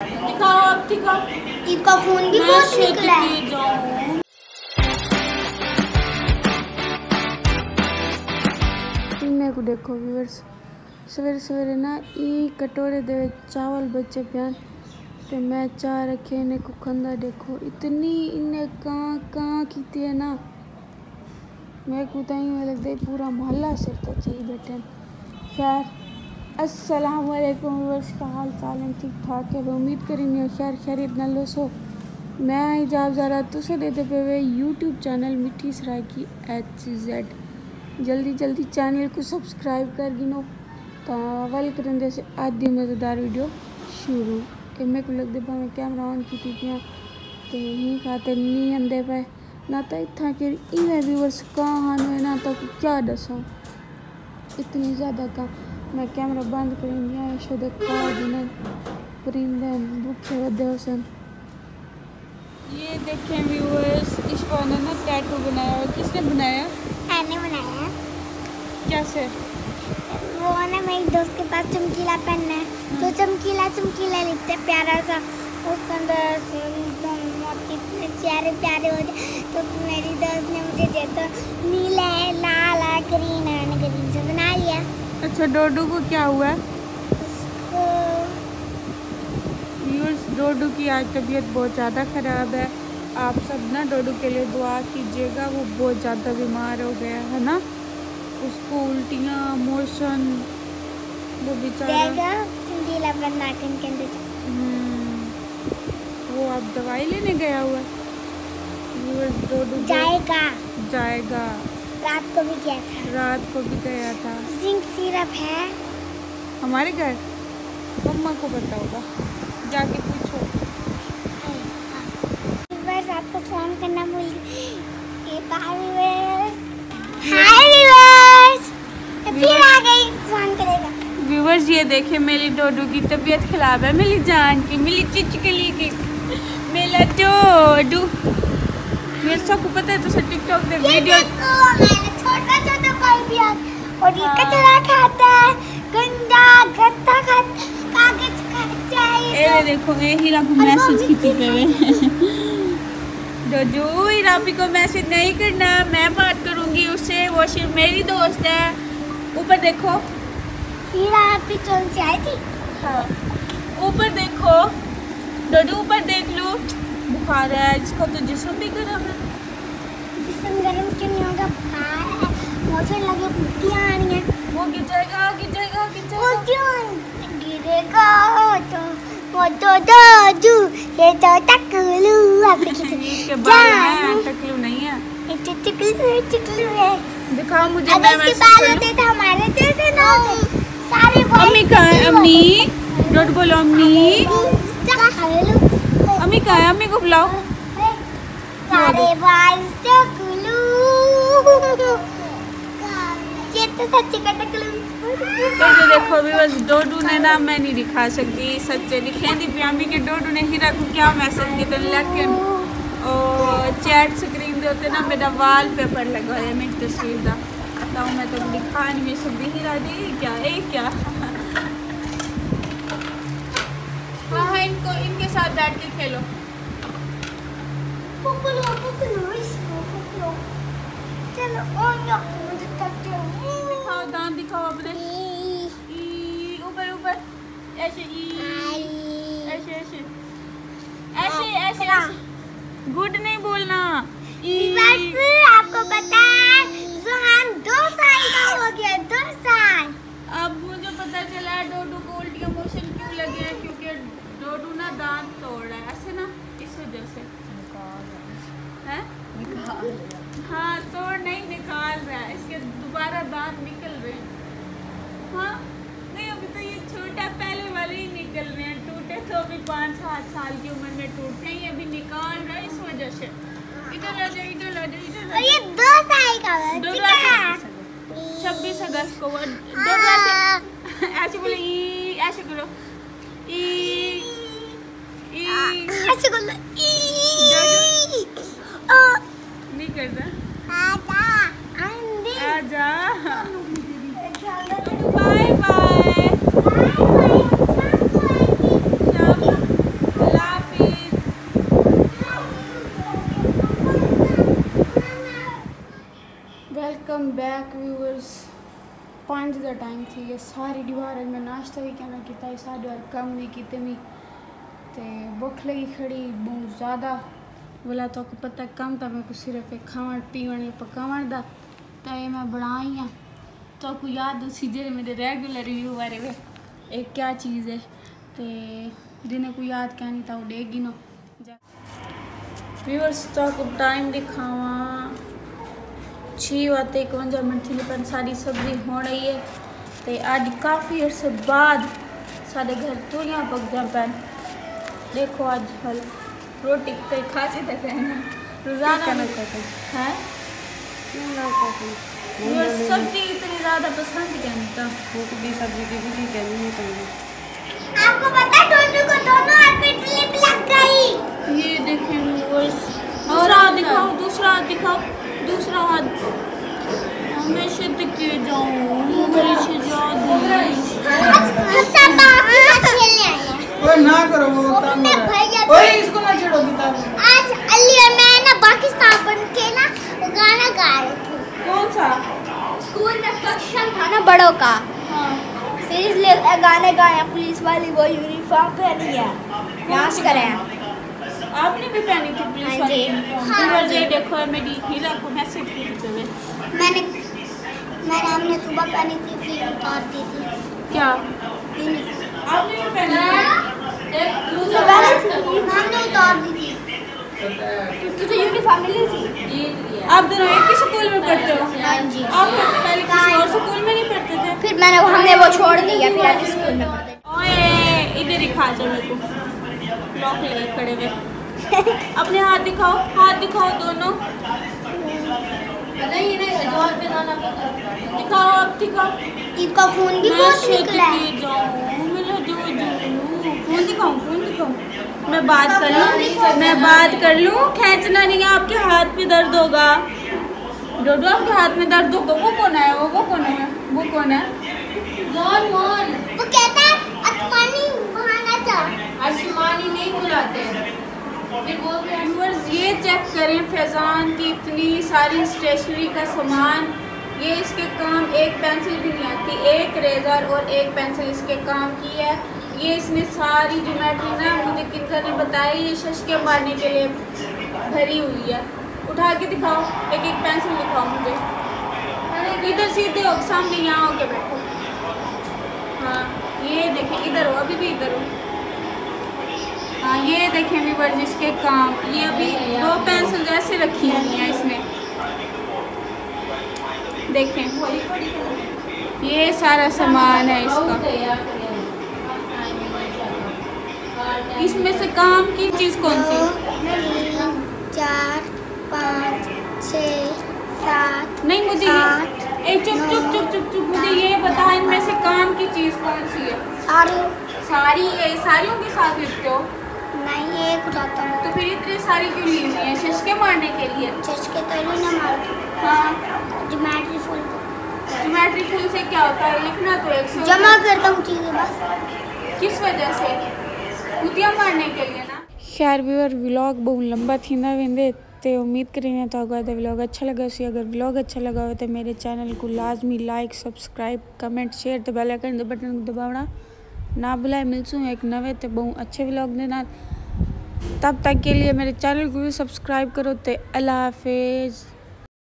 दिखाओ अब दिखाओ। इसका खून भी बहुत निकला है। इन्हें को देखो व्यूअर्स, सवेरे सवेरे ना ई कटोरे दे चावल बच्चे प्यान ते मैं चाह रखे इन्हें को खंदा देखो इतनी इन्हें कहाँ कीती है ना। मैं को ताई में लगता है पूरा मोहल्ला सिर तो चाहिए बैठे। खैर अस्सलाम वालेकुम व्यूअर्स, का हाल चाल है? ठीक ठाक है? उम्मीद करेंगे खैर खैरियत न लो सो। मैं इजाब ज़रा तुसे देते पे हुए यूट्यूब चैनल मिठी सराइकी HZ जल्दी चैनल को सब्सक्राइब कर गिनो तावल करें जैसे आदि मज़ेदार वीडियो शुरू। मेरे को लगते पे मैं कैमरा ऑन की थी तो यही खाते नहीं अंदे पे ना तो इतना कि इन्हें व्यूअर्स कहाँ है ना तो क्या दसा इतनी ज़्यादा का मैं कैमरा बंद करेंगे शो देखा दिन परिंदे भूखे वधे हुसन। ये देखें व्यूअर्स, इश्वा ने ना टैटू बनाया है। किसने बनाया? मैंने बनाया। कैसे? वो ना मेरी दोस्त के पास चमकीला पेन है तो चमकीला लिखते प्यारा सा उसके अंदर चेहरे प्यारे हो जाए तो मेरी दोस्त ने मुझे दे तो नीला है, लाल है, ग्रीन है, ग्रीन से बना लिया। अच्छा डोडू को क्या हुआ? उसको डोडू की आज तबीयत बहुत ज़्यादा ख़राब है। आप सब ना डोडू के लिए दुआ कीजिएगा, वो बहुत ज़्यादा बीमार हो गया है ना। उसको उल्टियाँ मोशन वो बेचारा वो अब दवाई लेने गया हुआ डोडू जाएगा। रात को भी गया था। रात को भी गया था। जिंक सिरप है हमारे घर, मम्मा को पता होगा, जाके पूछो। बस आपको सलाम करना भूल गई। हाय व्यूअर्स, फिर आ गई फोन करेगा। व्यूअर्स ये देखे मेरी डोडू की तबीयत खराब है, मेरी जान की, मेरी चिचकली की, मेरा डोडू। मेरे सबको पता है तो टिकटॉक दे वीडियो छोटा पाई भी और ये कचरा खाता है, गंदा गत्ता खाता, कागज खाता है। ये देखो ये हीरा को मैसेज की पे डोडू हीरापी को मैसेज नहीं करना, मैं बात करूंगी उससे, वो सिर्फ मेरी दोस्त है। ऊपर देखो हीरापी चल से आई थी। हाँ ऊपर देखो डोडू, ऊपर देख लो, बुखार है इसको तो जिस्म भी गर्म है। जिस्म गर्म क्यों नहीं होगा? बुखार है, मुझे लगे उल्टियाँ आ रही हैं। वो गिर जाएगा वो क्यों गिरेगा? वो तो दादू ये तो टकलू आपके इसके बाल हैं, टकलू नहीं है। टकलू है। दिखाओ मुझे, अगर इसके बाल होते तो हमारे जैसे ना होते सारे। अम्मी कहाँ है? अम्मी डोडू बोलो अम्मी। अम्मी कहाँ है? अम्मी को बुलाओ। सारे बाल टकलू, ये तो सच्ची का टकलू। तो देखो भी बस डोडू ने ना, मैं नहीं दिखा सकती सच्चे दिखे दी प्यामी के डोडू ने हीरा को क्या मैसेज किया लेकिन और चैट स्क्रीन दे होते ना मेरा वाल पेपर लगा है मेरी तस्वीर का तो मैं तो दिखा नहीं सकती। हीरा दी क्या है क्या? हाँ इनको इनके साथ बैठ के खेलो। पकड़ो इसको। चलो मुझे दिखाओ दांत दिखाओ अपने। ऊपर ऐसे ऐसे गुड नहीं बोलना। आपको पता है सुहान 2 साल का हो गया, 2 साल। अब मुझे पता चला है डोडू को उल्टियाँ मोशन क्यों लगे हैं, क्योंकि डोडू ना दांत तोड़ रहा है ऐसे ना, इस वजह से है। हाँ तोड़ नहीं निकाल रहा है, इसके दोबारा दांत निकल रहे हैं। हाँ नहीं अभी तो ये छोटा, पहले वाले ही निकल रहे हैं, टूटे तो अभी 5-7 साल की उम्र में टूटते हैं, ये अभी निकाल रहा है इस वजह से। इधर आ जाओ। और ये 2 साल का है। 26 अगस्त को वो ऐसे बोले ऐसे करो ऐसे बोलो नहीं कर रहा। आजा आजा बाय बाय। का टाइम थी ये सारी दीवार में नाश्ता भी कहना किया साढ़े और कम भी किते मी ते भुख लगी खड़ी बहुत ज़्यादा बोला तो पता कम था मेरे को सिर्फ एक खावन पीवन या पकावन दा तो ये मैं बनाई हाँ तो को याद उसी जे मेरे रेगुलर रिव्यू बारे में एक क्या चीज़ है तो जिन्हें को याद क्या नहीं था वो देगी नो व्यूअर्स तो को टाइम दिखावा 6:51 थी पर सारी सब्जी हो रही है तो आज काफ़ी अर्से बाद साढ़े घर तो यहाँ पक जा पैन देखो आज फल रोटी तो खासी तक है ना रोजाना है सब्जी इतनी ज़्यादा पसंद क्या नहीं था सब्जी की भी नहीं चाहिए। आपको पता टोटू को दोनों हाथ पे क्लिप लग गई। ये देखें व्यूअर्स दूसरा हाथ दिखाओ दूसरा हाथ दिखाओ दूसरा हाथ हमेशा दिखे जाऊँ हमेशा सब बाकी खेलने आए हैं। ओए ना करो वो काम ओए इसको ना छेड़ो किताब। आज अली और मैं ना पाकिस्तान बन के ना वो गाना गा रहे थे। कौन सा स्कूल में फंक्शन था ना बड़ों का। हाँ फिर इसलिए गाने गाए पुलिस वाली वो यूनिफॉर्म पहनी है डांस करे हैं। आपने भी पहनी थी पुलिस वाली हाँ जी देखो मेरी हीरा को मैसेज की थी मैंने हमने सुबह पहनी थी फिर उतार दी थी। क्या आपने भी पहनी हमने उतार दी थी तुझे यूनिफॉर्म मिली थी। आप दोनों एक ही स्कूल में पढ़ते हो? हाँ जी। आप पहले किसी और स्कूल में नहीं पढ़ते थे? फिर हमने वो छोड़ दिया फिर आज स्कूल में पढ़ते। ओए इधर ही खा जाओ मेरे को लॉक लगे खड़े हुए अपने हाथ दिखाओ दोनों दिखाओ अब दिखाओ इनका खून भी बहुत निकला है। फोन दिखाओ मैं बात कर लूँ खींचना नहीं है आपके हाथ में दर्द होगा डोडो आपके हाथ में दर्द होगा वो कौन है वो कहता है आसमानी बहाना था। आसमानी नहीं बुलाते फिर वो व्यूअर्स ये चेक करें फैजान की इतनी सारी स्टेशनरी का सामान ये इसके काम एक पेंसिल भी नहीं आती एक रेजर और एक पेंसिल इसके काम की है। ये इसने सारी ज्योमेट्री ना मुझे किधर ने बताई ये शशके मारने के लिए भरी हुई है। उठा के दिखाओ एक पेंसिल दिखाओ मुझे इधर सीधे हो सामने यहाँ होके बैठो। हाँ ये देखें इधर हो अभी भी इधर हो। हाँ ये देखें व्यूअर्स जिसके काम ये अभी 2 पेंसिल जैसे रखी हुई हैं इसने देखें ये सारा सामान है इसका। इसमें से काम की चीज़ कौन सी? 3 4 5 6 7 नहीं मुझे चुप मुझे ये बता इनमें से काम की चीज़ कौन सी है? सारियों के साथ लिखते हो? नहीं एक उठाता हूँ। तो फिर इतनी सारी क्यों ली हुई है? शशके मारने के लिए? शशके तो नहीं ना मारती। हाँ ज्योमेट्री फुल से क्या होता है? लिखना तो एक जमा करता हूँ चीज़ें बस। किस वजह से? कुतिया मारने के लिए ना। खैर व्यूअर व्लॉग बहुत लंबा थींदा वेंदे ते उम्मीद करें तो अगर व्लॉग अच्छा लगा सी अगर व्लॉग अच्छा लगा हो तो मेरे चैनल को लाजमी लाइक सब्सक्राइब कमेंट शेयर ते बेल आइकन दे बटन को दबाना ना भुलाए। मिलसूँ एक नवे ते बहुत अच्छे व्लॉग दे नाल तब तक के लिए मेरे चैनल को भी सब्सक्राइब करो ते अल्लाह हाफिज़।